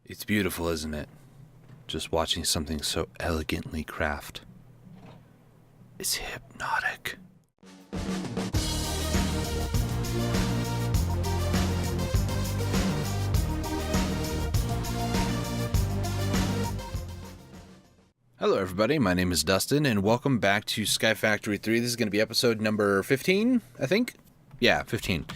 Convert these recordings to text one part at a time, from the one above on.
It's beautiful, isn't it? Just watching something so elegantly crafted. It's hypnotic. Hello everybody, my name is Dustin, and welcome back to Sky Factory 3. This is going to be episode number 15, I think? Yeah, 15.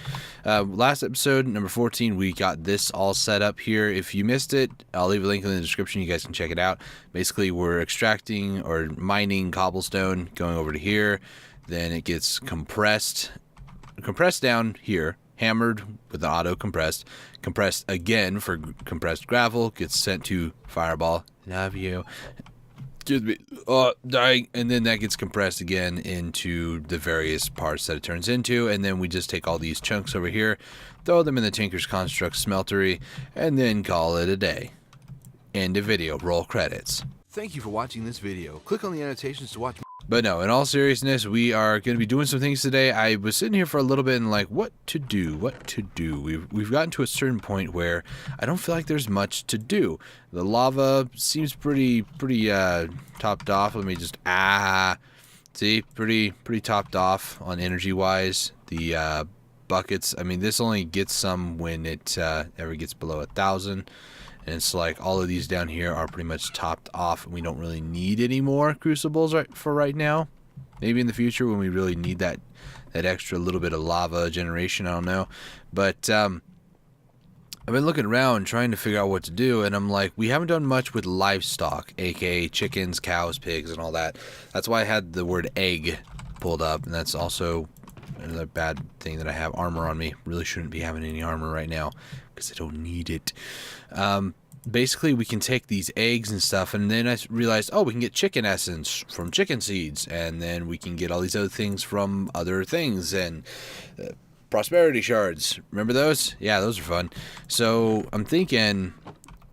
Last episode, number 14, we got this all set up here. If you missed it, I'll leave a link in the description. You guys can check it out. Basically, we're extracting or mining cobblestone, going over to here. Then it gets compressed down here, hammered with the auto-compressed. Compressed again for compressed gravel, gets sent to Fireball. Love you. Excuse me, dying, and then that gets compressed again into the various parts that it turns into, and then we just take all these chunks over here, throw them in the Tinker's Construct smeltery, and then call it a day. End of video. Roll credits. Thank you for watching this video. Click on the annotations to watch. But no, in all seriousness, we are going to be doing some things today. I was sitting here for a little bit and like, what to do? We've gotten to a certain point where I don't feel like there's much to do. The lava seems pretty topped off. Let me just, see, pretty topped off on energy-wise. The buckets, I mean, this only gets some when it ever gets below 1,000. And it's like all of these down here are pretty much topped off, and we don't really need any more crucibles for right now. Maybe in the future when we really need that extra little bit of lava generation, I don't know. But I've been looking around trying to figure out what to do, and I'm like, we haven't done much with livestock, aka chickens, cows, pigs, and all that. That's why I had the word egg pulled up, and that's also another bad thing that I have armor on me. Really shouldn't be having any armor right now because I don't need it. Basically, we can take these eggs and stuff, and then I realized, oh, we can get chicken essence from chicken seeds, and then we can get all these other things from other things, and prosperity shards. Remember those? Yeah, those are fun. So I'm thinking,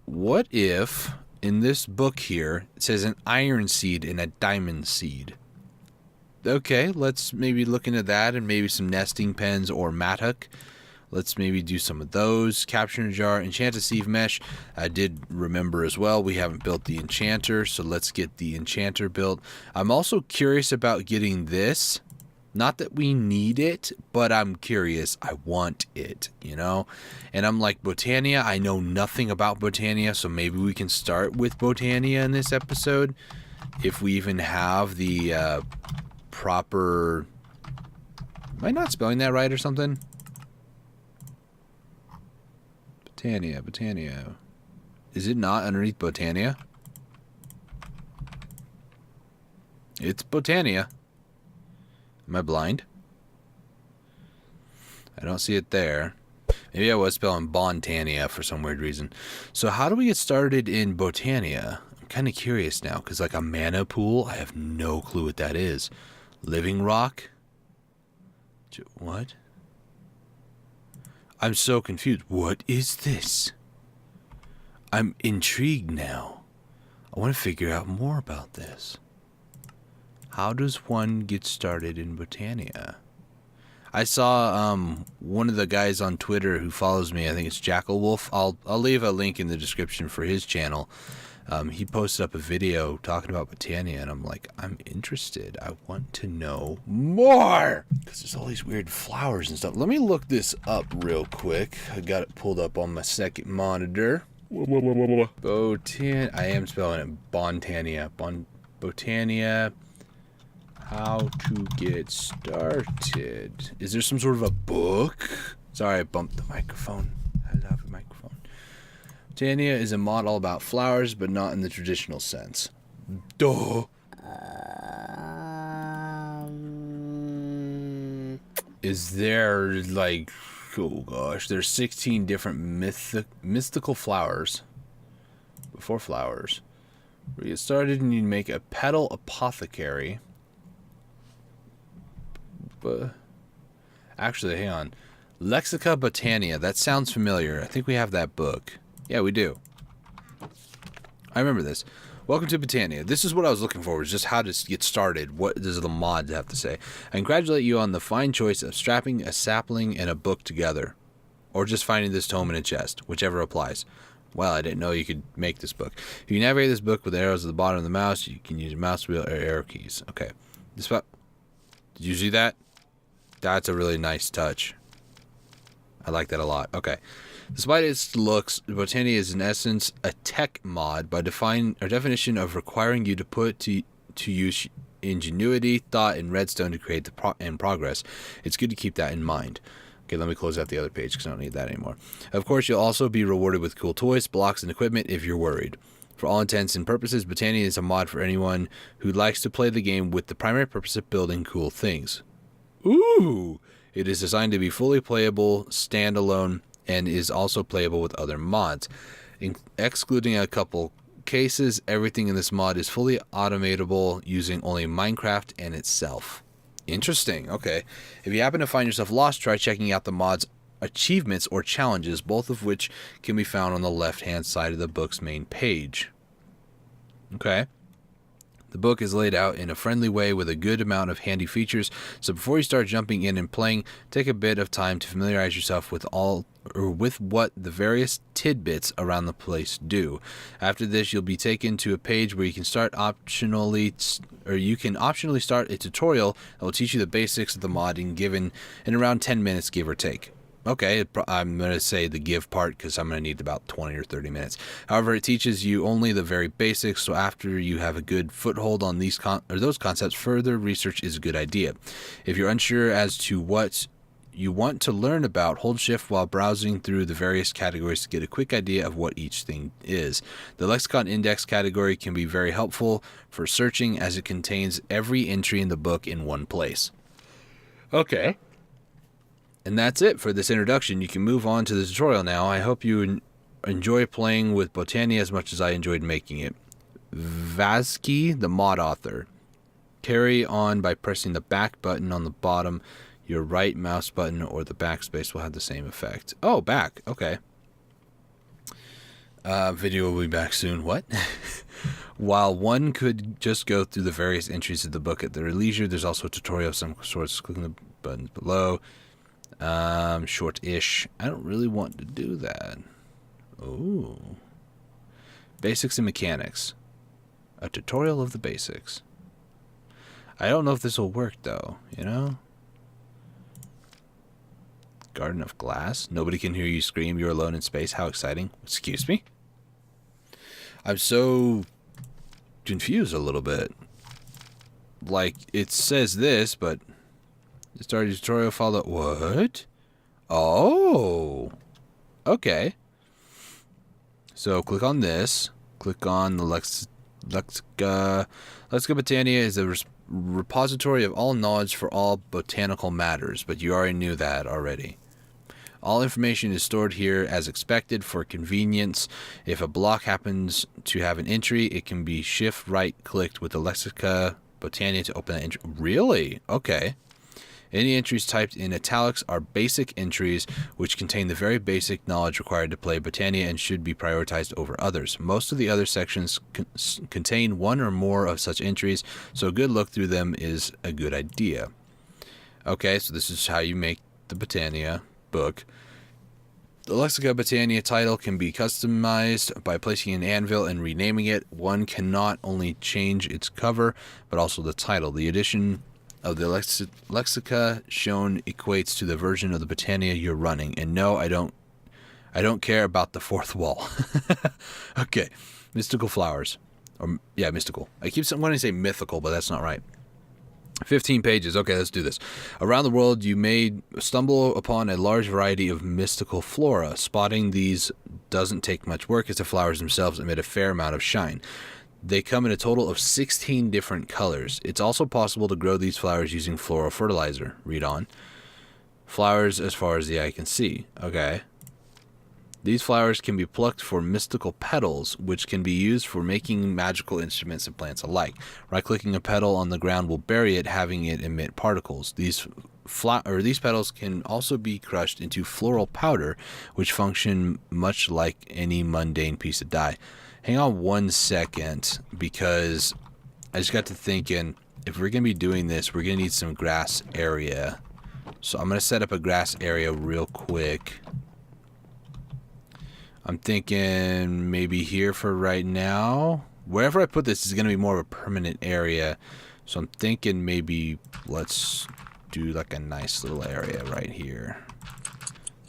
what if in this book here it says an iron seed and a diamond seed? Okay, let's maybe look into that, and maybe some nesting pens or mattock. Let's maybe do some of those. Capture in a jar, enchanted sieve mesh. I did remember as well, we haven't built the enchanter, so let's get the enchanter built. I'm also curious about getting this. Not that we need it, but I'm curious. I want it, you know? And I'm like, Botania, I know nothing about Botania, so maybe we can start with Botania in this episode. If we even have the proper... Am I not spelling that right or something? Botania. Is it not underneath Botania? It's Botania. Am I blind? I don't see it there. Maybe I was spelling Bontania for some weird reason. So how do we get started in Botania? I'm kind of curious now, because like a mana pool, I have no clue what that is. Living rock? What? I'm so confused. What is this? I'm intrigued now. I want to figure out more about this. How does one get started in Botania? I saw one of the guys on Twitter who follows me. I think it's Jackel Wolf. I'll leave a link in the description for his channel. He posted up a video talking about Botania, and I'm like, I'm interested. I want to know more because there's all these weird flowers and stuff. Let me look this up real quick. I got it pulled up on my second monitor. Botania. I am spelling it Bontania. Botania. How to get started. Is there some sort of a book? Sorry, I bumped the microphone. I love a microphone. Botania is a mod all about flowers, but not in the traditional sense. Duh. Is there, like, oh gosh, there's 16 different mystical flowers. Before flowers. We get started and you make a petal apothecary. But actually, hang on. Lexica Botania, that sounds familiar. I think we have that book. Yeah, we do. I remember this. Welcome to Botania. This is what I was looking for, was just how to get started. What does the mod have to say? I congratulate you on the fine choice of strapping a sapling and a book together. Or just finding this tome in a chest, whichever applies. Well, I didn't know you could make this book. If you navigate this book with arrows at the bottom of the mouse, you can use your mouse wheel or arrow keys. Okay. Did you see that? That's a really nice touch. I like that a lot. Okay. Despite its looks, Botania is in essence a tech mod by definition of requiring you to put to use ingenuity, thought, and redstone to create the progress. It's good to keep that in mind. Okay, let me close out the other page because I don't need that anymore. Of course, you'll also be rewarded with cool toys, blocks, and equipment if you're worried. For all intents and purposes, Botania is a mod for anyone who likes to play the game with the primary purpose of building cool things. Ooh! It is designed to be fully playable, standalone, and is also playable with other mods. Excluding a couple cases, everything in this mod is fully automatable using only Minecraft and itself. Interesting. Okay. If you happen to find yourself lost, try checking out the mod's achievements or challenges, both of which can be found on the left-hand side of the book's main page. Okay. The book is laid out in a friendly way with a good amount of handy features, so before you start jumping in and playing, take a bit of time to familiarize yourself with what the various tidbits around the place do. After this, you'll be taken to a page where you can optionally start a tutorial that will teach you the basics of the mod in around 10 minutes, give or take. Okay, I'm going to say the give part because I'm going to need about 20 or 30 minutes. However, it teaches you only the very basics, so after you have a good foothold on those concepts, further research is a good idea. If you're unsure as to what you want to learn about, hold shift while browsing through the various categories to get a quick idea of what each thing is. The lexicon index category can be very helpful for searching as it contains every entry in the book in one place. Okay. And that's it for this introduction. You can move on to the tutorial now. I hope you enjoy playing with Botania as much as I enjoyed making it. Vazki, the mod author. Carry on by pressing the back button on the bottom. Your right mouse button or the backspace will have the same effect. Oh, back. Okay. Video will be back soon. What? While one could just go through the various entries of the book at their leisure, there's also a tutorial of some sorts. Clicking the buttons below. Short-ish. I don't really want to do that. Ooh. Basics and mechanics. A tutorial of the basics. I don't know if this will work, though. You know? Garden of glass. Nobody can hear you scream. You're alone in space. How exciting. Excuse me? I'm so confused a little bit. Like, it says this, but... Start a tutorial follow. What? Oh. Okay. So click on this. Click on the Lexica. Lexica Botania is a repository of all knowledge for all botanical matters, but you already knew that already. All information is stored here as expected for convenience. If a block happens to have an entry, it can be shift right clicked with the Lexica Botania to open that entry. Really? Okay. Any entries typed in italics are basic entries which contain the very basic knowledge required to play Botania and should be prioritized over others. Most of the other sections contain one or more of such entries, so a good look through them is a good idea. Okay, so this is how you make the Botania book. The Lexica Botania title can be customized by placing an anvil and renaming it. One can not only change its cover, but also the title. The addition of the Lexica shown equates to the version of the Botania you're running. And no, I don't care about the fourth wall. Okay. Mystical flowers. Yeah, mystical. I keep wanting to say mythical, but that's not right. 15 pages. Okay, let's do this. Around the world, you may stumble upon a large variety of mystical flora. Spotting these doesn't take much work as the flowers themselves emit a fair amount of shine. They come in a total of 16 different colors. It's also possible to grow these flowers using floral fertilizer. Read on. Flowers as far as the eye can see. Okay. These flowers can be plucked for mystical petals, which can be used for making magical instruments and plants alike. Right-clicking a petal on the ground will bury it, having it emit particles. These petals can also be crushed into floral powder, which function much like any mundane piece of dye. Hang on 1 second, because I just got to thinking, if we're going to be doing this, we're going to need some grass area. So I'm going to set up a grass area real quick. I'm thinking maybe here for right now. Wherever I put this is going to be more of a permanent area. So I'm thinking maybe let's do like a nice little area right here.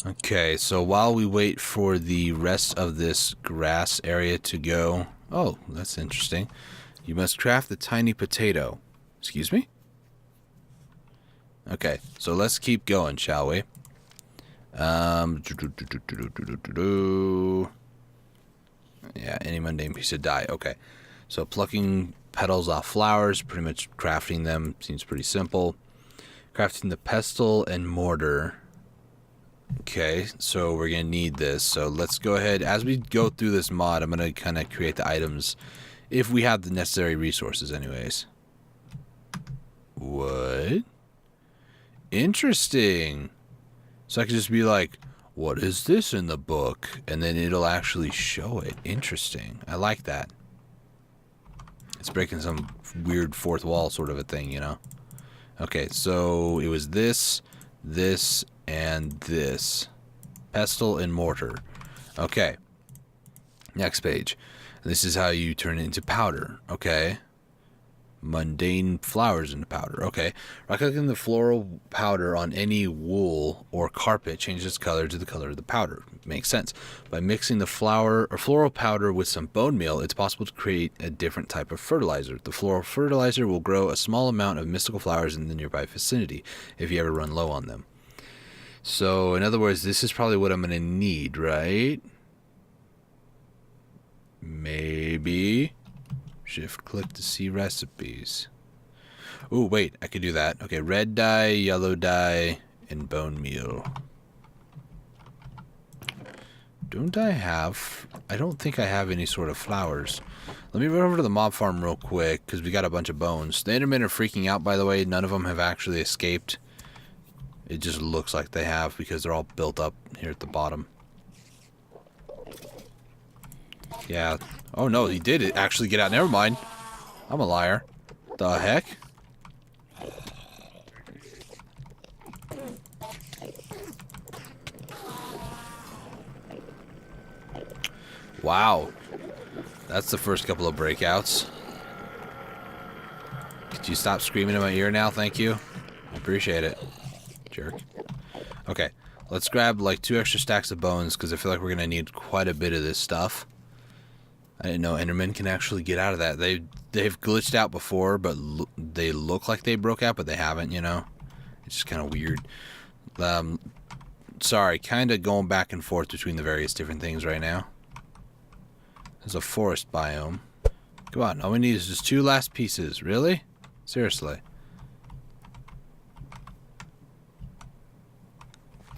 Okay, so while we wait for the rest of this grass area to go... Oh, that's interesting. You must craft the tiny potato. Excuse me? Okay, so let's keep going, shall we? Yeah, any mundane piece of dye. Okay, so plucking petals off flowers, pretty much crafting them seems pretty simple. Crafting the pestle and mortar. Okay, so we're gonna need this. So let's go ahead. As we go through this mod, I'm gonna kind of create the items if we have the necessary resources anyways. What? Interesting. So I can just be like, what is this in the book? And then it'll actually show it. Interesting. I like that. It's breaking some weird fourth wall sort of a thing, you know? Okay, so it was this, and this. Pestle and mortar. Okay. Next page. This is how you turn it into powder. Okay. Mundane flowers into powder. Okay. Right-clicking the floral powder on any wool or carpet changes its color to the color of the powder. Makes sense. By mixing the flower or floral powder with some bone meal, it's possible to create a different type of fertilizer. The floral fertilizer will grow a small amount of mystical flowers in the nearby vicinity if you ever run low on them. So, in other words, this is probably what I'm going to need, right? Maybe. Shift click to see recipes. Oh, wait, I could do that. Okay, red dye, yellow dye, and bone meal. I don't think I have any sort of flowers. Let me run over to the mob farm real quick, because we got a bunch of bones. The Endermen are freaking out, by the way. None of them have actually escaped. It just looks like they have, because they're all built up here at the bottom. Yeah. Oh, no, he did actually get out. Never mind. I'm a liar. The heck? Wow. That's the first couple of breakouts. Could you stop screaming in my ear now? Thank you. I appreciate it. Jerk. Okay. Let's grab like 2 extra stacks of bones because I feel like we're going to need quite a bit of this stuff. I didn't know Endermen can actually get out of that. They've glitched out before, but they look like they broke out, but they haven't, you know? It's just kind of weird. Sorry, kind of going back and forth between the various different things right now. There's a forest biome. Come on, all we need is just 2 last pieces. Really? Seriously.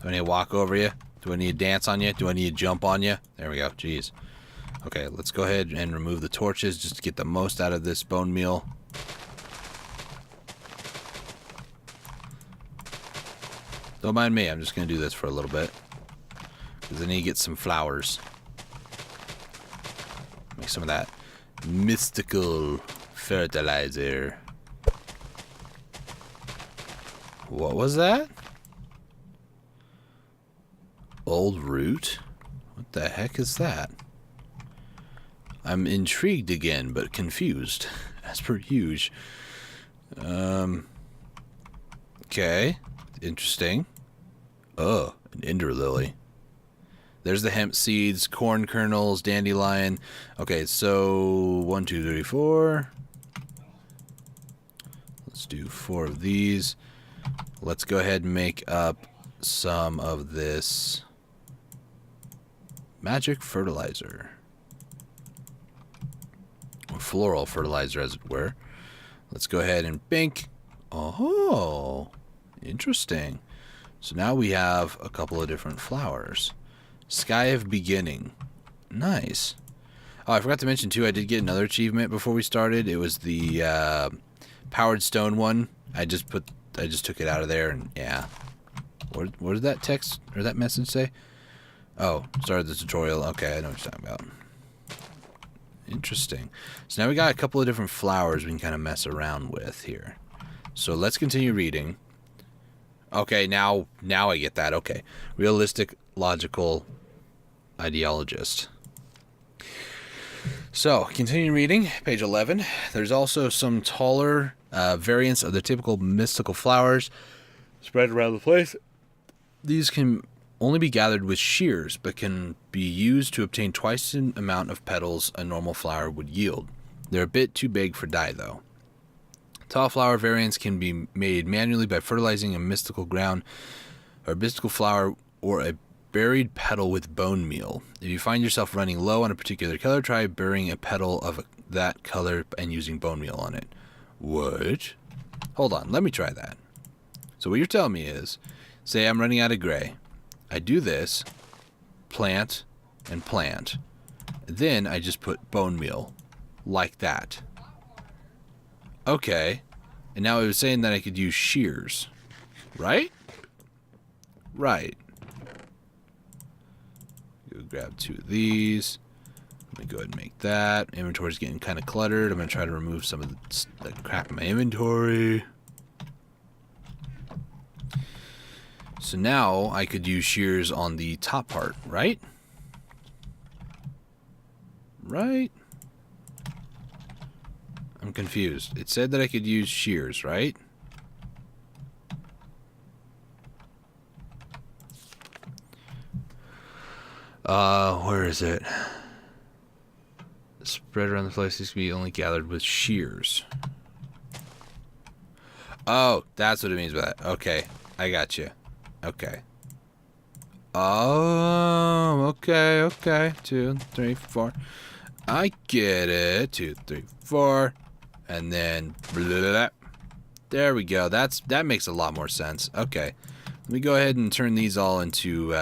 Do I need to walk over you? Do I need to dance on you? Do I need to jump on you? There we go. Jeez. Okay, let's go ahead and remove the torches just to get the most out of this bone meal. Don't mind me. I'm just going to do this for a little bit. Because I need to get some flowers. Make some of that mystical fertilizer. What was that? Old root? What the heck is that? I'm intrigued again, but confused, as per usual. Okay, interesting. Oh, an ender lily. There's the hemp seeds, corn kernels, dandelion. Okay, so 1, 2, 3, 4. Let's do 4 of these. Let's go ahead and make up some of this magic fertilizer. Or floral fertilizer, as it were. Let's go ahead and bink. Oh, interesting. So now we have a couple of different flowers. Sky of Beginning. Nice. Oh, I forgot to mention, too, I did get another achievement before we started. It was the Powered Stone one. I just took it out of there, and yeah. What did that text or that message say? Oh, started the tutorial. Okay, I know what you're talking about. Interesting. So now we got a couple of different flowers we can kind of mess around with here. So let's continue reading. Okay, now I get that. Okay. Realistic, logical, ideologist. So, continuing reading, page 11. There's also some taller variants of the typical mystical flowers spread around the place. These can only be gathered with shears, but can be used to obtain twice the amount of petals a normal flower would yield. They're a bit too big for dye, though. Tall flower variants can be made manually by fertilizing a mystical ground or a mystical flower or a buried petal with bone meal. If you find yourself running low on a particular color, try burying a petal of that color and using bone meal on it. What? Hold on, let me try that. So what you're telling me is, say I'm running out of gray. I do this, plant, and plant. Then I just put bone meal, like that. Okay, and now it was saying that I could use shears, right? Right. Go grab 2 of these. Let me go ahead and make that. Inventory's getting kind of cluttered. I'm going to try to remove some of the crap in my inventory. So now I could use shears on the top part, right? Right? I'm confused. It said that I could use shears, right? Where is it? Spread around the place needs to be only gathered with shears. Oh, that's what it means by that. Okay, I got you. Okay. Oh, okay. 2, 3, 4. I get it. 2, 3, 4. And then blah, blah, blah. There we go. That makes a lot more sense. Okay. Let me go ahead and turn these all into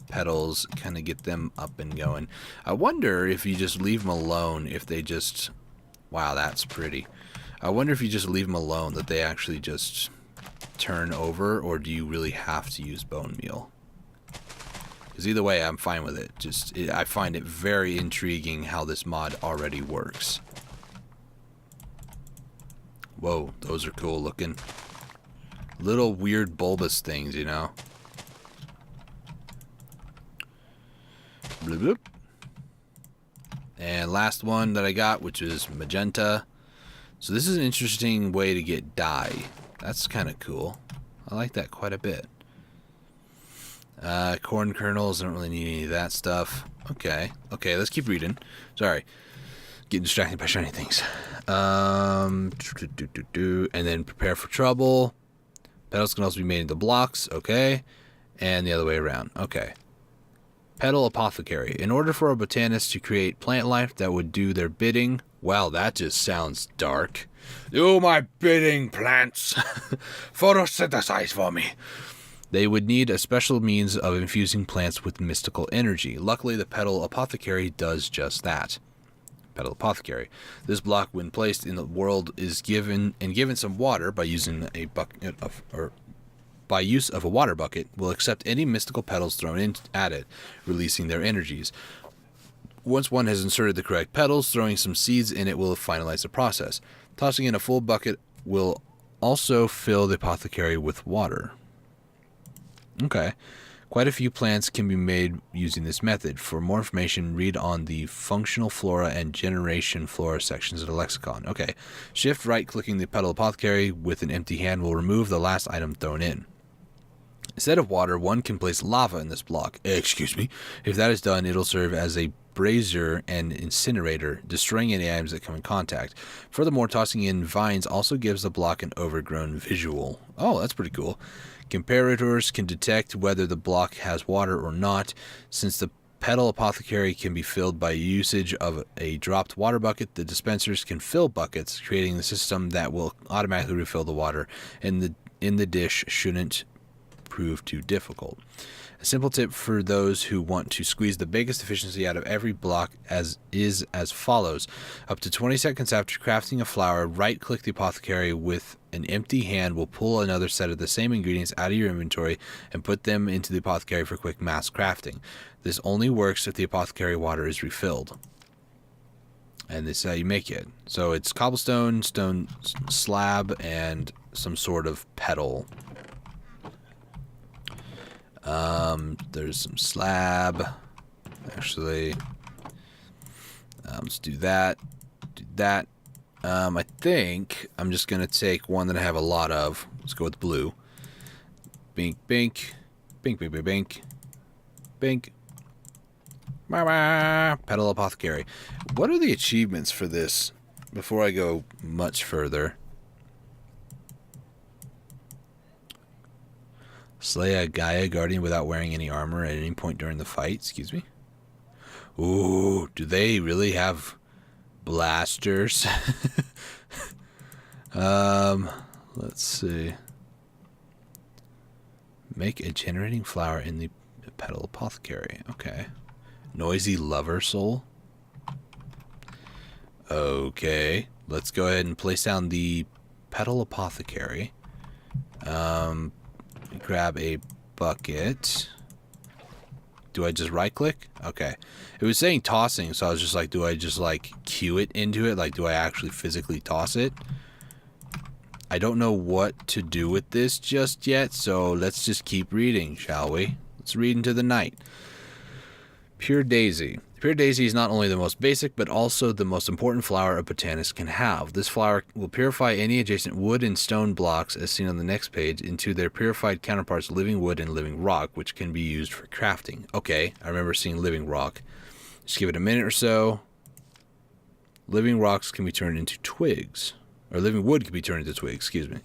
petals, kind of get them up and going. I wonder if you just leave them alone, if they just... Wow, that's pretty. I wonder if you just leave them alone, that they actually just turn over, or do you really have to use bone meal? Because either way, I'm fine with it. I find it very intriguing how this mod already works. Whoa, those are cool looking. Little weird bulbous things, you know? Bloop, bloop. And last one that I got, which is magenta. So this is an interesting way to get dye. That's kind of cool. I like that quite a bit. Corn kernels, I don't really need any of that stuff. Okay, let's keep reading. Sorry. Getting distracted by shiny things. And then prepare for trouble. Petals can also be made into blocks. Okay. And the other way around. Okay. Petal apothecary. In order for a botanist to create plant life that would do their bidding... Wow, that just sounds dark. Do my bidding, plants. Photosynthesize for me. They would need a special means of infusing plants with mystical energy. Luckily, the petal apothecary does just that. Petal apothecary. This block, when placed in the world, is given some water by using a bucket by use of a water bucket, will accept any mystical petals thrown in at it, releasing their energies. Once one has inserted the correct petals, throwing some seeds in it will finalize the process. Tossing in a full bucket will also fill the apothecary with water. Okay. Quite a few plants can be made using this method. For more information, read on the functional flora and generation flora sections of the lexicon. Okay. Shift right-clicking the petal apothecary with an empty hand will remove the last item thrown in. Instead of water, one can place lava in this block. Excuse me. If that is done, it'll serve as a brazier and incinerator, destroying any items that come in contact. Furthermore, tossing in vines also gives the block an overgrown visual. Oh, that's pretty cool. Comparators can detect whether the block has water or not. Since the petal apothecary can be filled by usage of a dropped water bucket, the dispensers can fill buckets, creating the system that will automatically refill the water in the dish shouldn't prove too difficult. A simple tip for those who want to squeeze the biggest efficiency out of every block as follows. Up to 20 seconds after crafting a flower, right-click the apothecary with an empty hand will pull another set of the same ingredients out of your inventory and put them into the apothecary for quick mass crafting. This only works if the apothecary water is refilled. And this is how you make it. So it's cobblestone, stone slab, and some sort of petal. There's some slab. Actually, let's do that. Do that. I think I'm just going to take one that I have a lot of. Let's go with blue. Bink, bink. Bink, bink, bink, bink. Bink. Petal Apothecary. What are the achievements for this before I go much further? Slay a Gaia Guardian without wearing any armor at any point during the fight. Excuse me. Ooh, do they really have blasters? Let's see. Make a generating flower in the Petal Apothecary. Okay. Noisy Lover Soul. Okay. Let's go ahead and place down the Petal Apothecary. Grab a bucket. Do I just right click? Okay. It was saying tossing, so I was just like, do I just like cue it into it? Like, do I actually physically toss it? I don't know what to do with this just yet, so let's just keep reading, shall we? Let's read into the night. Pure Daisy. Pure Daisy is not only the most basic, but also the most important flower a botanist can have. This flower will purify any adjacent wood and stone blocks, as seen on the next page, into their purified counterparts, living wood and living rock, which can be used for crafting. Okay, I remember seeing living rock. Just give it a minute or so. Living rocks can be turned into twigs. Or living wood can be turned into twigs, excuse me.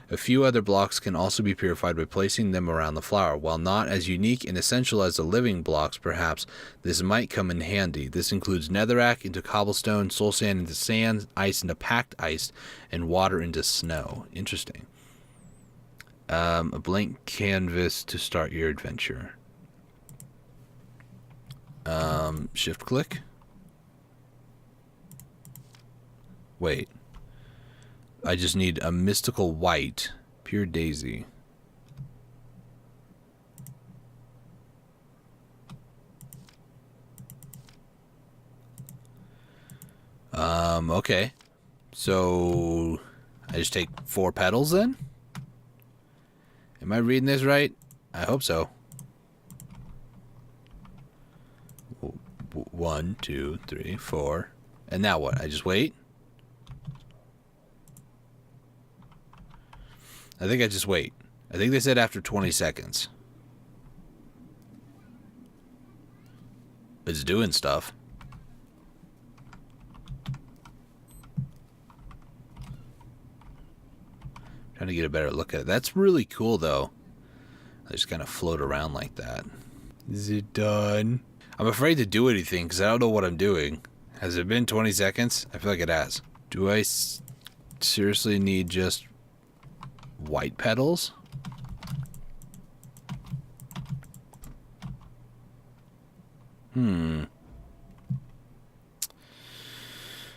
A few other blocks can also be purified by placing them around the flower. While not as unique and essential as the living blocks, perhaps, this might come in handy. This includes netherrack into cobblestone, soul sand into sand, ice into packed ice, and water into snow. Interesting. A blank canvas to start your adventure. Shift click. Wait. I just need a mystical white, pure daisy. Okay. So I just take 4 petals then? Am I reading this right? I hope so. 1, 2, 3, 4. And now what? I just wait? I think I just wait. I think they said after 20 seconds. It's doing stuff. Trying to get a better look at it. That's really cool, though. I just kind of float around like that. Is it done? I'm afraid to do anything because I don't know what I'm doing. Has it been 20 seconds? I feel like it has. Do I seriously need just white petals?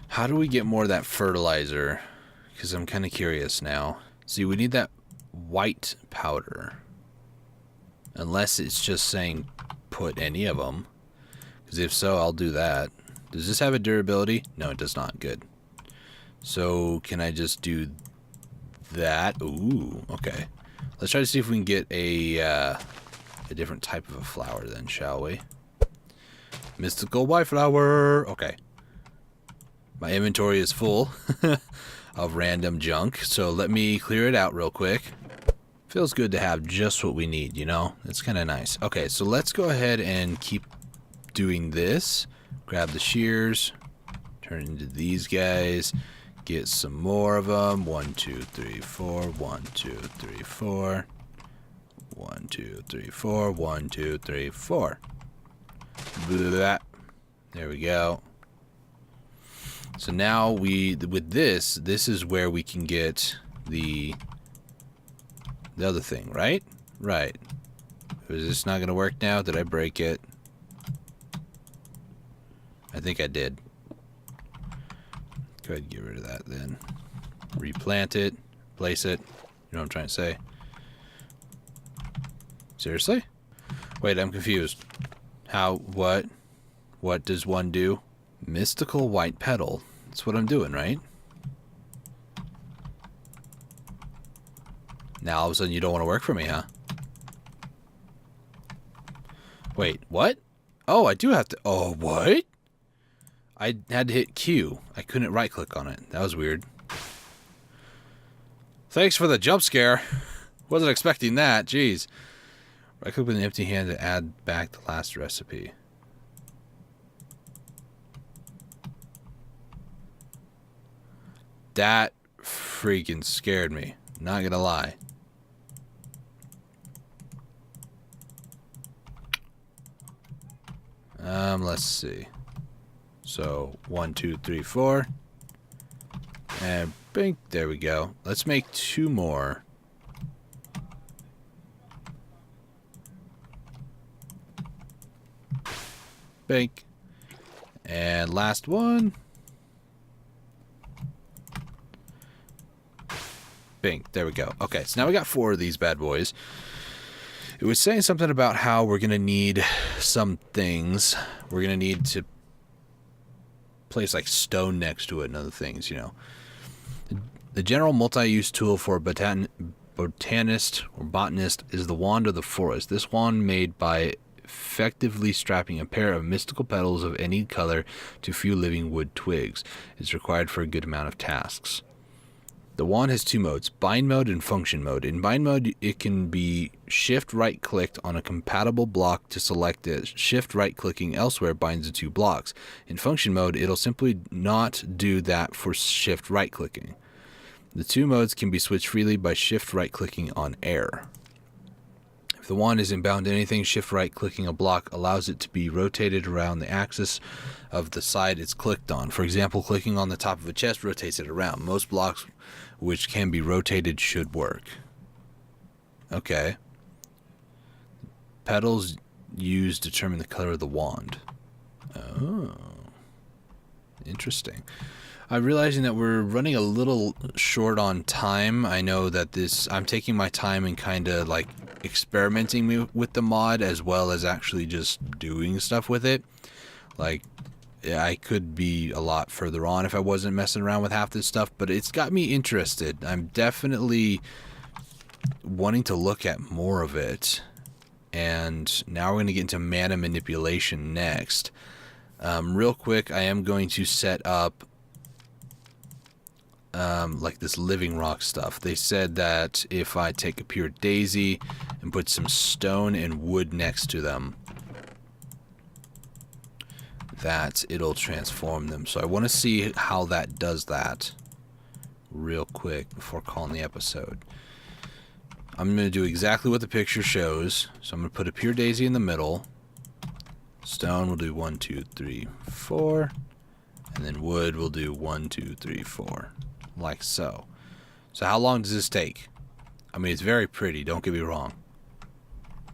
How do we get more of that fertilizer? Because I'm kind of curious now. See, we need that white powder. Unless it's just saying put any of them. Because if so, I'll do that. Does this have a durability? No, it does not. Good. So, can I just do that? Ooh, okay. Let's try to see if we can get a different type of a flower then, shall we? Mystical white flower. Okay. My inventory is full of random junk, so let me clear it out real quick. Feels good to have just what we need, you know? It's kind of nice. Okay, so let's go ahead and keep doing this. Grab the shears, turn it into these guys, get some more of them. 1, 2, 3, 4. 1, 2, 3, 4. 1, 2, 3, 4. 1, 2, 3, 4. Blah. There we go. So now with this is where we can get the other thing, right? Right. Is this not going to work now? Did I break it? I think I did. Go ahead and get rid of that then. Replant it. Place it. You know what I'm trying to say? Seriously? Wait, I'm confused. How? What? What does one do? Mystical white petal. That's what I'm doing, right? Now all of a sudden you don't want to work for me, huh? Wait, what? Oh, I do have to... Oh, what? I had to hit Q. I couldn't right-click on it. That was weird. Thanks for the jump scare. Wasn't expecting that. Jeez. Right-click with an empty hand to add back the last recipe. That freaking scared me. Not gonna lie. Let's see. So 1, 2, 3, 4, and bing. There we go. Let's make 2 more. Bing. And last one. Bing. There we go. Okay, so now we got 4 of these bad boys. It was saying something about how we're going to need some things. We're going to need to place like stone next to it and other things, you know. The general multi-use tool for a botanist or botanist is the wand of the forest. This wand, made by effectively strapping a pair of mystical petals of any color to few living wood twigs, is required for a good amount of tasks. The wand has 2 modes, bind mode and function mode. In bind mode, it can be shift right-clicked on a compatible block to select it. Shift right-clicking elsewhere binds the 2 blocks. In function mode, it'll simply not do that for shift right-clicking. The 2 modes can be switched freely by shift right-clicking on air. If the wand isn't bound to anything, shift right-clicking a block allows it to be rotated around the axis of the side it's clicked on. For example, clicking on the top of a chest rotates it around. Most blocks which can be rotated should work. Okay. Petals used determine the color of the wand. Oh. Interesting. I'm realizing that we're running a little short on time. I know that I'm taking my time and kind of like experimenting with the mod as well as actually just doing stuff with it. Like, I could be a lot further on if I wasn't messing around with half this stuff, but it's got me interested. I'm definitely wanting to look at more of it. And now we're going to get into mana manipulation next. Real quick, I am going to set up like this living rock stuff. They said that if I take a pure daisy and put some stone and wood next to them, that it'll transform them. So I want to see how that does that real quick before calling the episode. I'm going to do exactly what the picture shows. So I'm going to put a pure daisy in the middle. Stone will do 1, 2, 3, 4. And then wood will do 1, 2, 3, 4. Like so. So how long does this take? I mean, it's very pretty, don't get me wrong.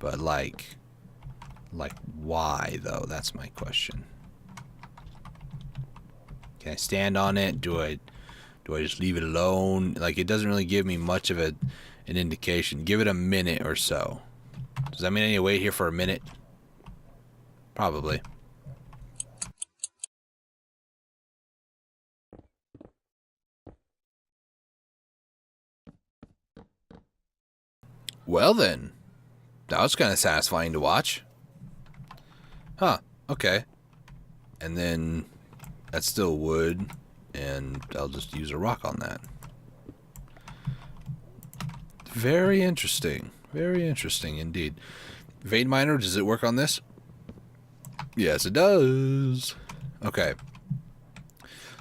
But like why though? That's my question. Can I stand on it? Do I just leave it alone? Like, it doesn't really give me much of an indication. Give it a minute or so. Does that mean I need to wait here for a minute? Probably. Well then, that was kind of satisfying to watch. Huh, okay. And then that's still wood, and I'll just use a rock on that. Very interesting. Very interesting indeed. Vein Miner, does it work on this? Yes, it does. Okay.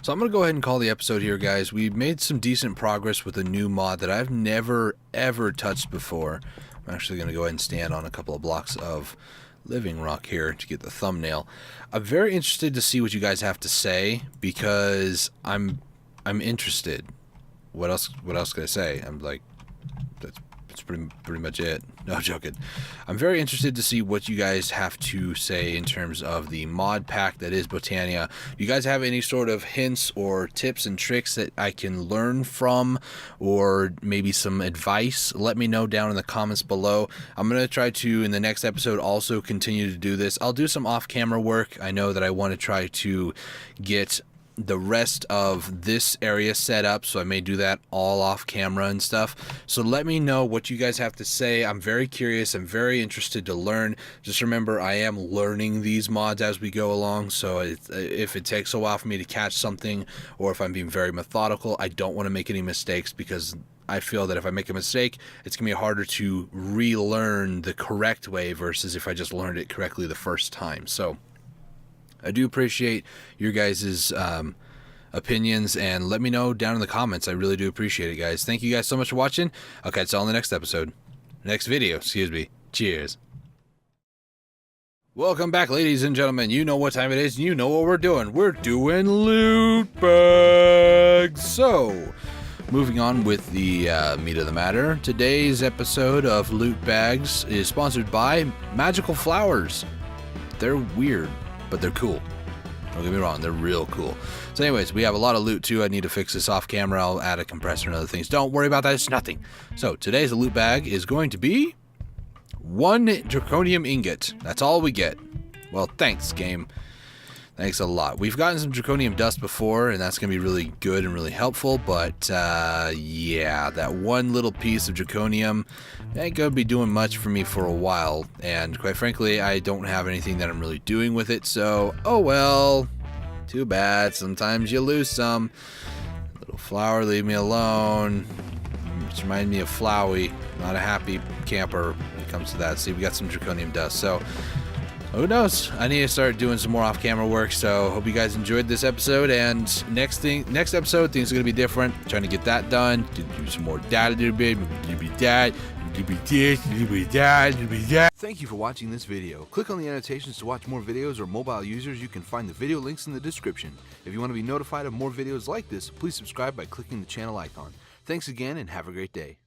So I'm going to go ahead and call the episode here, guys. We made some decent progress with a new mod that I've never, ever touched before. I'm actually going to go ahead and stand on a couple of blocks of living rock here to get the thumbnail. I'm very interested to see what you guys have to say, because I'm interested. What else can I say? I'm like, that's pretty much it. No, I'm joking. I'm very interested to see what you guys have to say in terms of the mod pack that is Botania. Do you guys have any sort of hints or tips and tricks that I can learn from, or maybe some advice? Let me know down in the comments below. I'm going to try to, in the next episode, also continue to do this. I'll do some off-camera work. I know that I want to try to get the rest of this area set up, so I may do that all off camera and stuff. So let me know what you guys have to say. I'm very curious. I'm very interested to learn. Just remember, I am learning these mods as we go along, so if it takes a while for me to catch something, or if I'm being very methodical, I don't want to make any mistakes, because I feel that if I make a mistake, it's going to be harder to relearn the correct way versus if I just learned it correctly the first time. So I do appreciate your guys' opinions, and let me know down in the comments. I really do appreciate it, guys. Thank you guys so much for watching. I'll catch you all in the next episode. Next video, excuse me. Cheers. Welcome back, ladies and gentlemen. You know what time it is, and you know what we're doing. We're doing loot bags. So, moving on with the meat of the matter. Today's episode of Loot Bags is sponsored by Magical Flowers. They're weird, but they're cool. Don't get me wrong, they're real cool. So anyways, we have a lot of loot too. I need to fix this off camera. I'll add a compressor and other things. Don't worry about that, it's nothing. So today's loot bag is going to be 1 draconium ingot. That's all we get. Well, thanks, game. Thanks a lot. We've gotten some draconium dust before, and that's going to be really good and really helpful, but yeah, that one little piece of draconium ain't going to be doing much for me for a while, and quite frankly, I don't have anything that I'm really doing with it, so, oh well, too bad. Sometimes you lose some. Little flower, leave me alone. Which reminds me of Flowey. Not a happy camper when it comes to that. See, we got some draconium dust, so who knows? I need to start doing some more off-camera work, so hope you guys enjoyed this episode, and next episode, things are going to be different. Trying to get that done, to do some more data, Thank you for watching this video. Click on the annotations to watch more videos, or mobile users, you can find the video links in the description. If you want to be notified of more videos like this, please subscribe by clicking the channel icon. Thanks again, and have a great day.